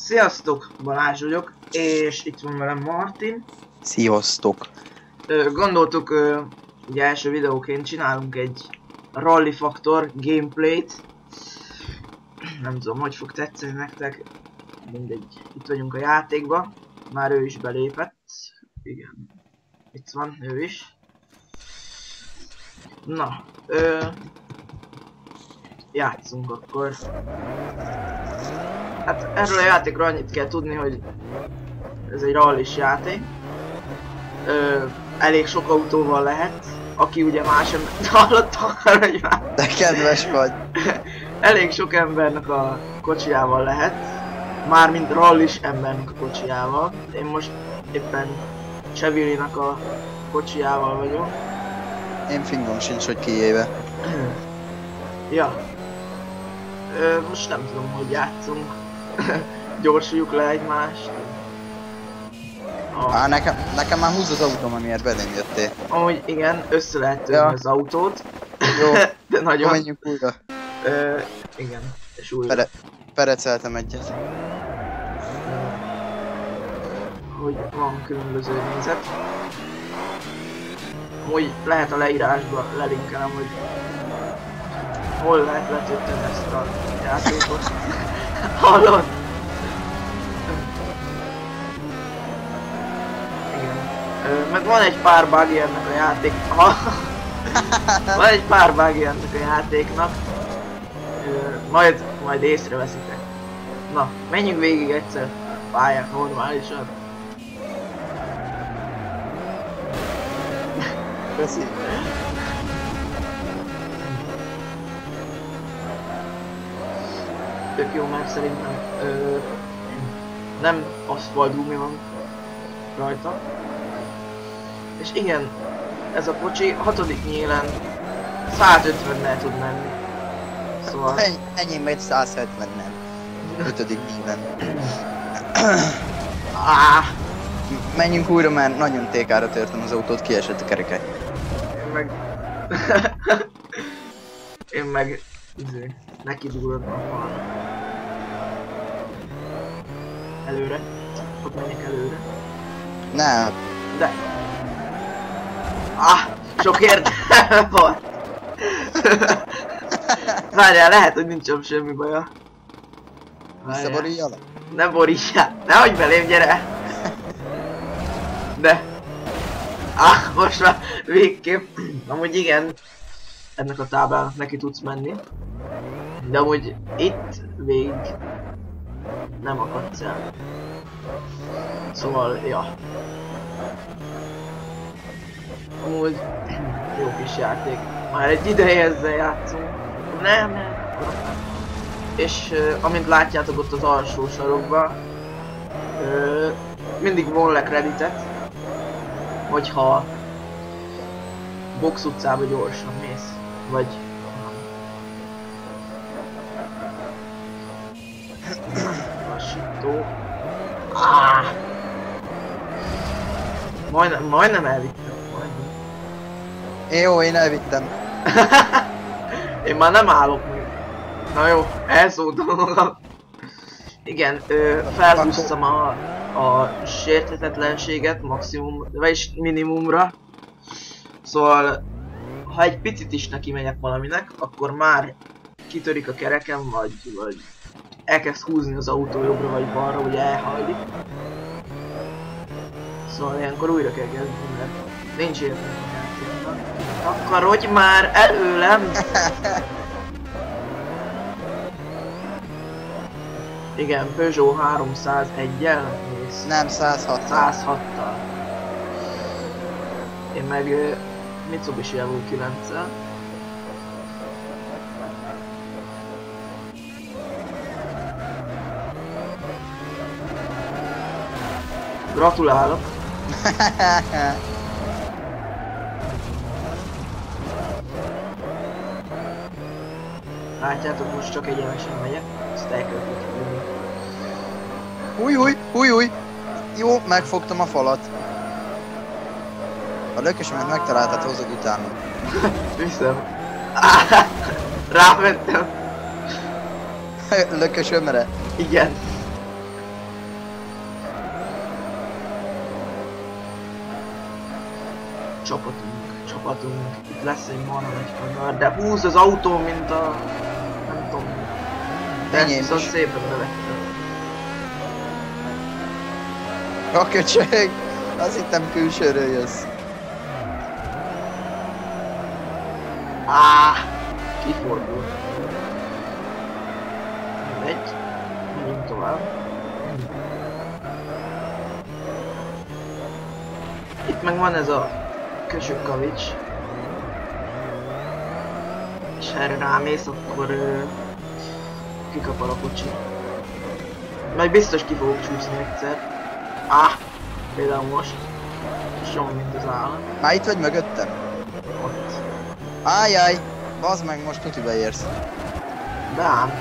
Sziasztok, Balázs vagyok, és itt van velem Martin. Sziasztok! Gondoltuk, ugye első videóként csinálunk egy Rally Factor gameplayt. Nem tudom, hogy fog tetszeni nektek. Mindegy, itt vagyunk a játékba. Már ő is belépett. Igen, itt van, ő is. Na, játszunk akkor. Hát erről a játékról annyit kell tudni, hogy ez egy rallis játék. Elég sok autóval lehet, aki ugye más ember hallott akar, hogy már... De kedves vagy! Elég sok embernek a kocsijával lehet, mármint rallis embernek a kocsijával. Én most éppen Chevy-nak a kocsijával vagyok. Én fingom sincs, hogy kiéve. Ja. Most nem tudom, hogy játszunk. Gyorsuljuk le egymást. Nekem már húz az autóm, amiért belém jöttél. Amúgy igen, össze lehet törni az autót. Jó, de nagyon. menjünk újra. Igen, és újra. Pereceltem egyet. Hogy van különböző nézet. Amúgy lehet a leírásba lelinkelem, hogy hol lehet letölteni ezt a játékot. Hallod? Meg van egy pár bug ennek a játék... van egy pár bug ennek a játéknak. Majd észreveszitek. Na, menjünk végig egyszer a pályák normálisan. Köszi. Tök jó, mert szerintem nem aszfalt gumi van rajta. És igen, ez a kocsi 6. nyílen 150-nel tud menni. Szóval... Enyém egy 170-nel. 5. nyílen. Menjünk újra, mert nagyon tékára törtem az autót, kiesett a kereke. Én meg... neki durrantam a falnak. Előre. Ott menjek előre. Nem. De... sok értelme van. Várjál, lehet, hogy nincs jobb semmi baja. Visszaboruljalak? Ne borítsál, nehogy belém, gyere! De... most már végképp. Amúgy igen, ennek a táblának neki tudsz menni. De amúgy itt végig nem akadsz el. Szóval, ja. Amúgy jó kis játék. Már egy ideje ezzel játszunk. Nem. És amint látjátok ott az alsó sarokban, mindig von le kreditet, hogyha box utcába gyorsan mész, vagy lassító. Majdnem elvittem. Jó, én elvittem. Én már nem állok még. Na jó, elszóltam magam. Igen, felhúztam a sérthetetlenséget maximum, vagyis minimumra. Szóval, ha egy picit is neki megyek valaminek, akkor már kitörik a kerekem, vagy elkezd húzni az autó jobbra vagy balra, hogy elhajlik. Szóval ilyenkor újra kell kezdeni, mert nincs értelme a játéknak. Akarodj már előlem! Igen, Peugeot 301-jel mész. Nem, 106. 106-tal. Én meg Mitsubishi Evo 9-el. Gratulálok! Látjátok, most csak egyenesen megyek, ezt el kell tudni. Új! Jó, megfogtam a falat. A lökösemet megtaláltad, hozod utána. Viszem. Rámentem. Lökösömre? Igen. Csapatunk. Itt lesz egy marha nagy kanyar, de húz az autó, mint a... nem tudom. De ezt viszont szépen bevettem. A köcsög! Azt hittem külsőről jössz. Kifordul. Mindegy. Menjünk tovább. Itt meg van ez a köcsög kavics. És ha erre rámész, akkor kikapar a kocsi. Majd biztos ki fogok csúszni egyszer. Például most. Soha mint az állam. Már itt vagy mögöttem? Ott. Ájjaj! Bazd meg, most tuti beérsz. De ám.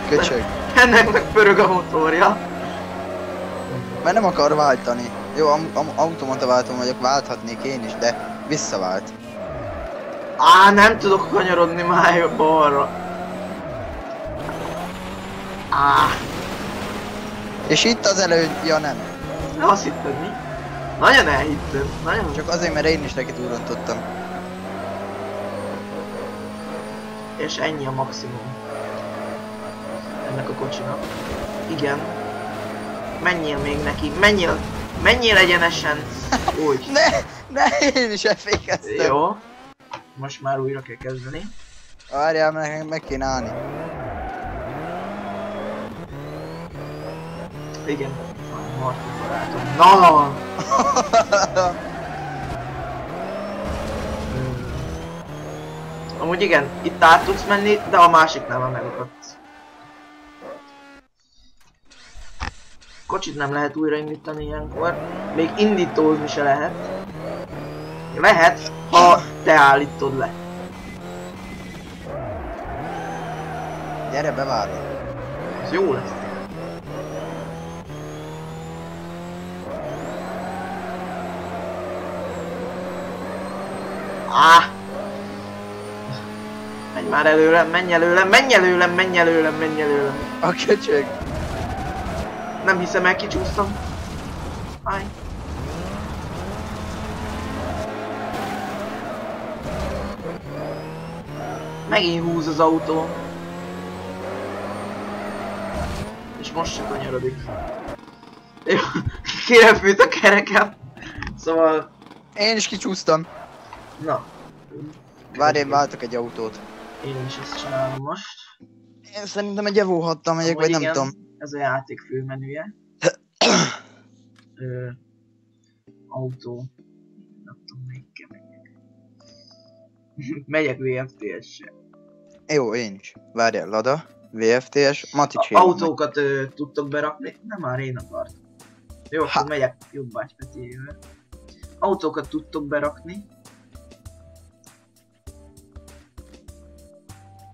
Köcsög. Ennek meg pörög a motorja. Mert nem akar váltani. Jó, automata váltom vagyok, válthatnék én is, de visszavált. Nem tudok kanyarodni már balra. És itt az ja nem. Azt hitted mi? Nagyon elhittem, nagyon. Csak azért, mert én is neki túrontottam. És ennyi a maximum. Ennek a kocsinak. Igen. Menjél még neki, menjél egyenesen. Úgy. Ne, én is elfékeztem. Jó. Most már újra kell kezdeni. Várjál, meg kéne állni. Igen. Martin barátom. Na! Amúgy igen, itt át tudsz menni, de a másiknál már megakadsz. Kocsit nem lehet újraindítani ilyenkor. Még indítózni se lehet. Lehet, ha te állítod le. Gyere, bevárni. Ez jó lesz. Menj már előlem, menj előlem, menj előlem, menj előlem, menj előlem. A köcsög. Nem hiszem el, kicsúsztam. Állj. Megint húz az autó. És most se kanyarodik. Jó, kirepült a kerekem. Szóval... Én is kicsúsztam. Na. Várj, én váltok egy autót. Én is ezt csinálom most. Én szerintem egy Evo 6-tal megyek, vagy nem igen, tudom. Ez a játék főmenüje. Autó. Nem tudom, melyikkel megyek. Megyek VFTS-sel. Jó, én is. Várjál, Lada, VFTS, Matics. Autókat tudtok berakni? Nem, már én akartam. Jó, akkor megyek Jobbágy Petiével. Autókat tudtok berakni.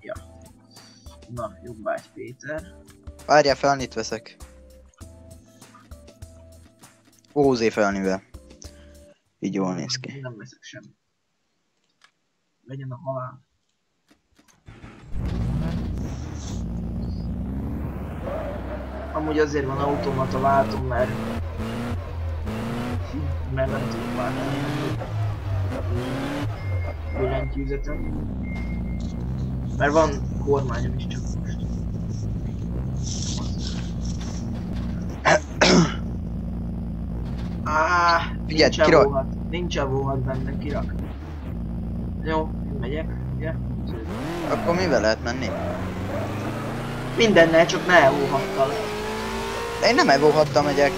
Ja. Na, Jobbágy Péter. Várjál, felnit veszek. OZ felnivel. Így jól néz ki. Nem veszek semmit. Legyen a halál. Amúgy azért van automata váltom, mert nem tudok váltani billentyűzetet. Mert van kormányom is csak most. Figyelj, kirak! Nincs avóhat benne, kirak. Jó, én megyek, ugye? Akkor mivel lehet menni? Mindennel, csak ne evóhattal. Én nem Evo 6-tal megyek.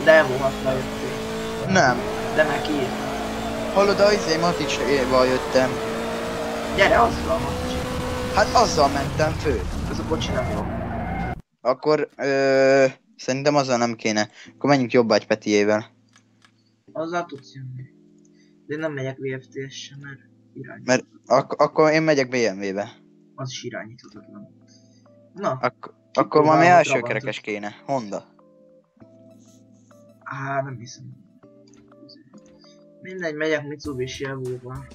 De evóhattal jöttél. Nem. De neki írt. Hallod, a Maticséval jöttem. Gyere, azzal a Matics. Hát azzal mentem fő. Ez a kocsi nem jó. Akkor, szerintem azzal nem kéne. Akkor menjünk Jobbágy Petiével. Azzal tudsz jönni. De én nem megyek VFTS-se, mert irányított. Mert akkor én megyek BMW-be. Az is irányíthatatlan. Na. Akkor valami első kerekes kéne. Honda. Nem hiszem. Mindegy, megyek Mitsubishi Evo-val.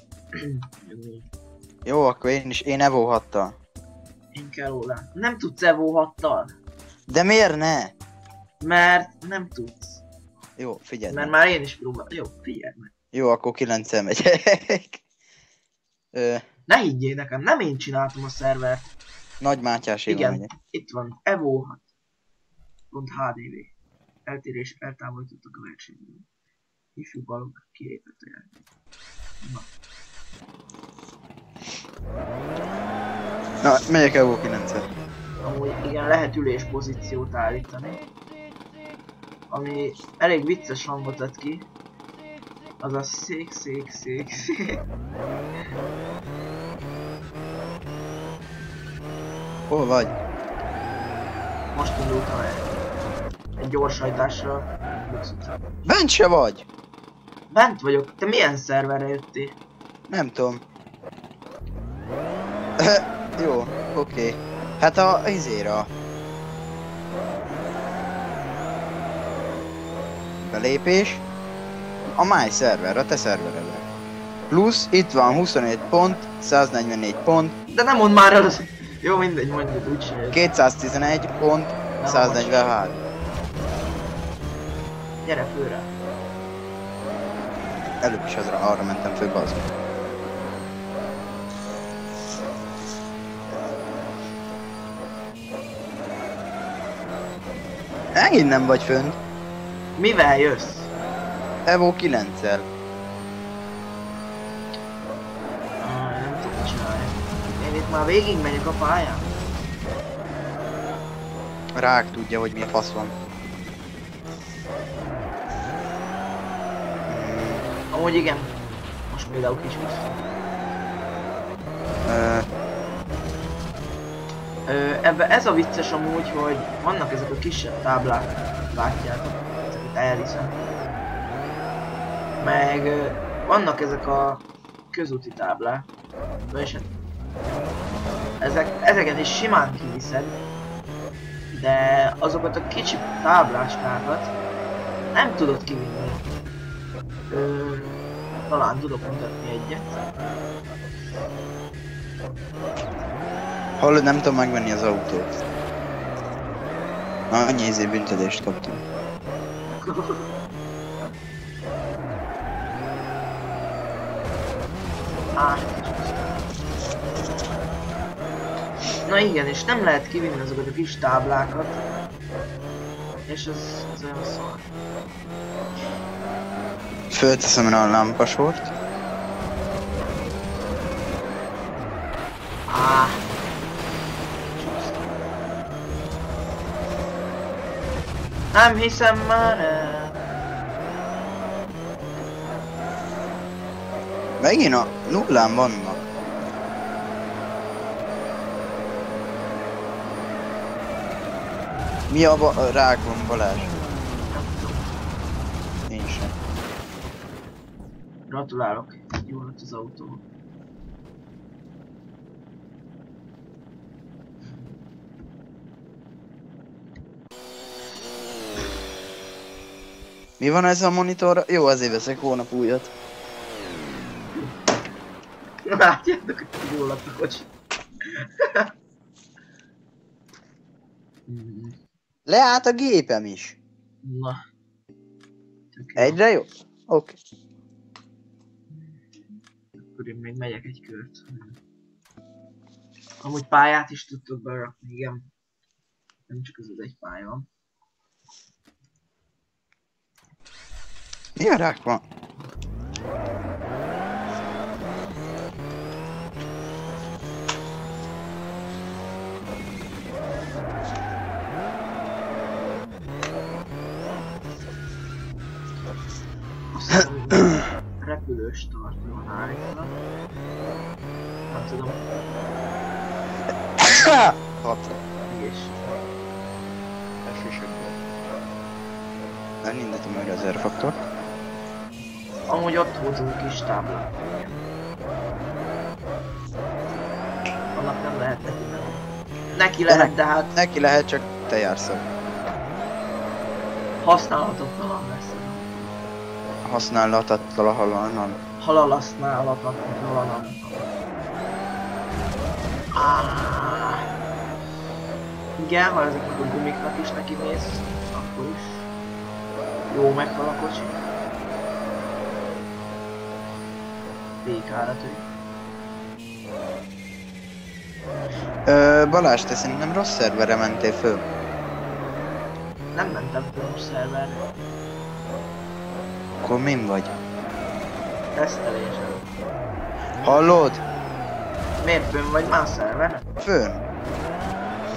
Jó, akkor én Evo 6-tal. Én kell róla. Nem tudsz Evo 6-tal? De miért ne? Mert nem tudsz. Jó, figyelj Mert meg. már én is próbálom. Jó, figyelj meg. Jó, akkor 9-el megyek. Ne higgyél nekem, nem én csináltam a szervert. Nagy Mátyáséval Igen, megyek. itt van. Evo 6.hdv. Eltérés eltávolítottak a versenyből. Ifjú balok kilépett a játék. Na. Na, megyek Evo 9-el. Amúgy igen, lehet ülés pozíciót állítani. Ami elég vicces hangot ad ki. Az a szék. Hol vagy? Most indultam el. Egy gyorshajtásra. Lux utcában. Bent se vagy! Bent vagyok. Te milyen szerverre jöttél? Nem tudom. Jó, oké. Hát a izéra. Belépés. A My Server, a te szerveredre. Plusz itt van 27 pont, 144 pont, De nem mondd már el az... Jó, mindegy, mondjuk úgy csináljuk. 211 pont, 143. Gyere főre. Előbb is arra mentem fő, bazd. Megint nem vagy fönt. Mivel jössz? Evo 9-el. Nem tudom mit csinálni. Én itt már végig megyek a pályán. Rák tudja, hogy mi a fasz van. Amúgy igen. Most például kis vissza. Ebben ez a vicces amúgy, hogy vannak ezek a kisebb táblák, látjátok, ezeket elhiszem. Meg vannak ezek a közúti táblák, vagyis hát ezeket is simán kiviszed, de azokat a kicsi tábláskákat nem tudod kivinni. Talán tudok mutatni egyet. Hallod, nem tudom megvenni az autót. Annyi büntetést kaptam. Na igen, és nem lehet kivinni azokat a kis táblákat. És az olyan szar. Fölteszem rá a lámpasort. Nem hiszem már el. Megint a nullán vannak. Mi a rák van, Balázs? Én sem. Gratulálok, jó lett az autó. Mi van ez a monitorra? Jó, azért veszek hónap újat. Látjátok, hogy jól lett a kocsi. Leállt a gépem is. Na. Tök jó. Egyre jó? Oké. Akkor én még megyek egy kört. Amúgy pályát is tudtok berakni, igen. Nem csak ez az egy pálya van. Milyen rák van? Repülős tartó van állítva. Nem tudom. Hat. És Nem indítom meg az R-faktort. amúgy ott húzunk kis táblát. Annak nem lehet neki menni. Neki lehet, de hát Neki lehet, csak te jársz el. használhatatlan lesz. Használhatatlan. Halalasztnálatatlan. Igen, ha ezeknek a gumiknak is neki mész, akkor is Jó meghal a kocsi. PK-ra tűnik. Balázs, te szerintem rossz szerverre mentél föl. Nem mentem föl most szerverre. Akkor min vagy? Tesztelésen. Hallod? Miért fönn vagy más szerveren? Fönn.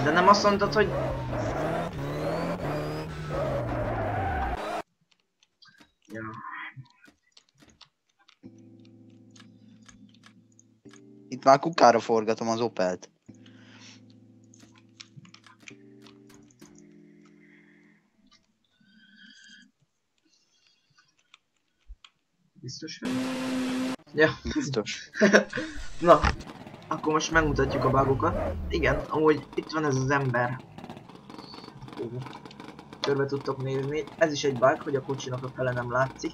De nem azt mondtad, hogy... Ja. Itt már kukára forgatom az Opelt. Biztos vagy? Ja. Biztos. Na, akkor most megmutatjuk a bugokat. Igen, amúgy itt van ez az ember. Körbe tudtok nézni. Ez is egy bug, hogy a kocsinak a fele nem látszik.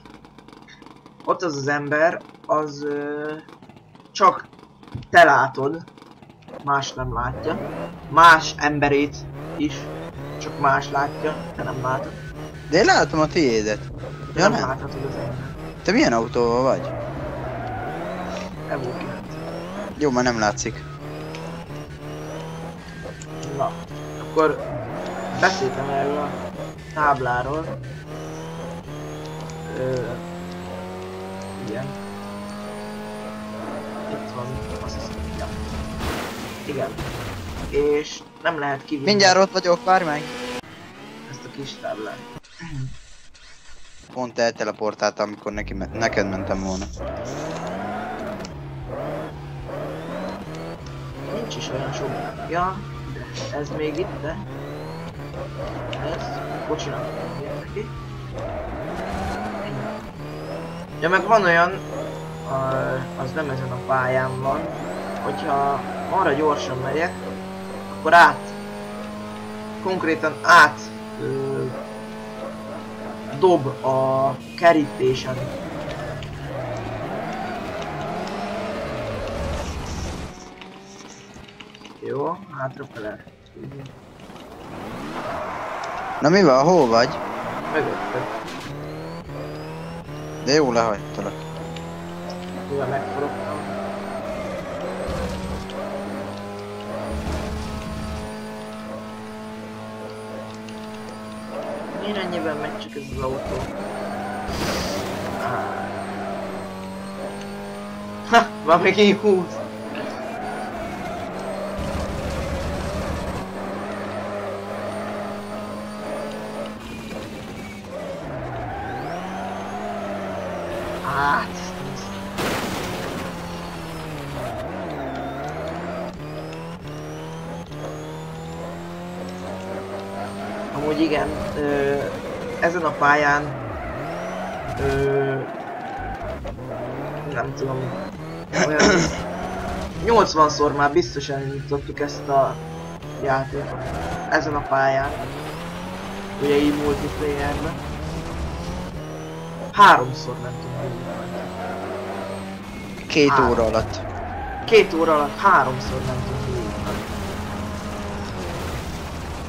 Ott az az ember, az csak te látod, más nem látja. Más emberét is, csak más látja, te nem látod. De én látom a tiédet. Te Ja, nem nem. láthatod az ember. Te milyen autóval vagy? Evo 9. Jó, már nem látszik. Na, akkor beszéltem erről a tábláról. Igen. Itt van, azt hiszem, ja. Igen. És nem lehet kivinni Mindjárt ott vagyok, várj meg! ezt a kis táblát. Pont elteleportáltam, amikor neked mentem volna. Nincs is olyan sok. Ja, de ez még itt, de... Ez kocsinak jön neki. Ennyi. Ja, meg van olyan, az nem ezen a pályán van, hogyha arra gyorsan megyek, akkor konkrétan dob a kerítésen. Jó, hátrafele. Na mi van, hol vagy? Mögöttök. De jó lehagytalak. Mivel megforogtam. Miért ennyiben megy csak ez az autó? Ha! Van még így 20! Amúgy igen, ezen a pályán nem tudom, olyan 80-szor már biztos elindítottuk ezt a játékot ezen a pályán, ugye így multiplayerben. 3-szor mentünk végig. 2 óra alatt. 2 óra alatt 3-szor mentünk végig.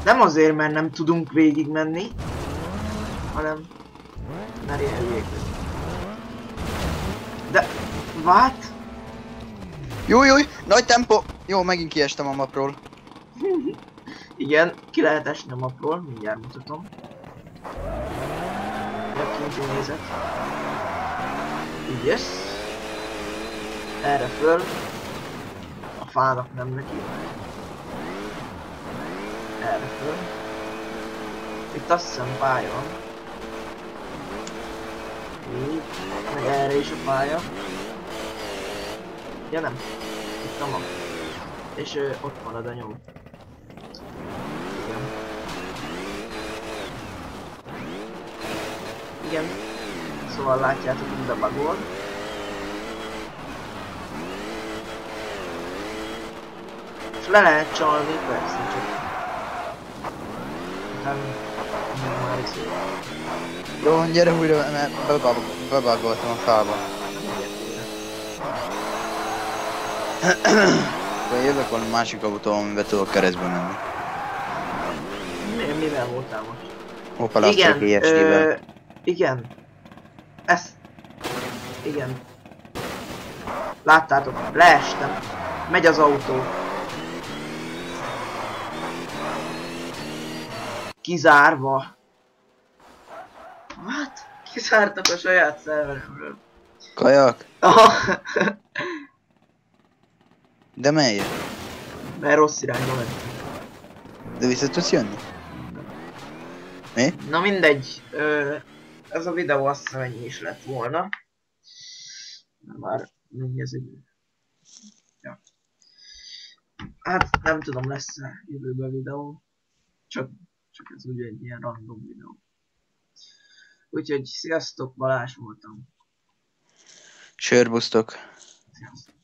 Nem azért, mert nem tudunk végigmenni, hanem mert ilyen hülyék vagyunk. De... What? Júj, nagy tempó! Jó, megint kiestem a mapról. Igen, ki lehet esni a mapról, mindjárt mutatom. Kinti nézet. Így jössz. Erre föl. A fának nem neki. Erre föl. Itt azt hiszem pálya van. Így. Meg erre is a pálya. Ja nem. Itt a map. És ott marad a nyom. Igen. Igen. Szóval látjátok, hogy bebagol. És le lehet csalni, persze, csak... Utána... Már is jó. Jó, gyere újra, mert bebagoltam a fába. Akkor jövök valami másik autó, amiben tudok keresztbe menni. Mivel voltál most? Opel Astra GST-vel. Igen. Ez... Igen. Láttátok? Leestem. Megy az autó. Kizárva. What? Kizártak a saját szerveremről. Kajak? Aha. De melyek? Mert rossz irányba ment. De vissza tudsz jönni? Mi? Na mindegy. Ez a videó azt hiszem ennyi is lett volna. Már mennyi az idő. Ja. Hát nem tudom, lesz-e jövőben videó. Csak ez ugye egy ilyen random videó. Úgyhogy sziasztok, Balázs voltam. Sörbusztok. Sziasztok.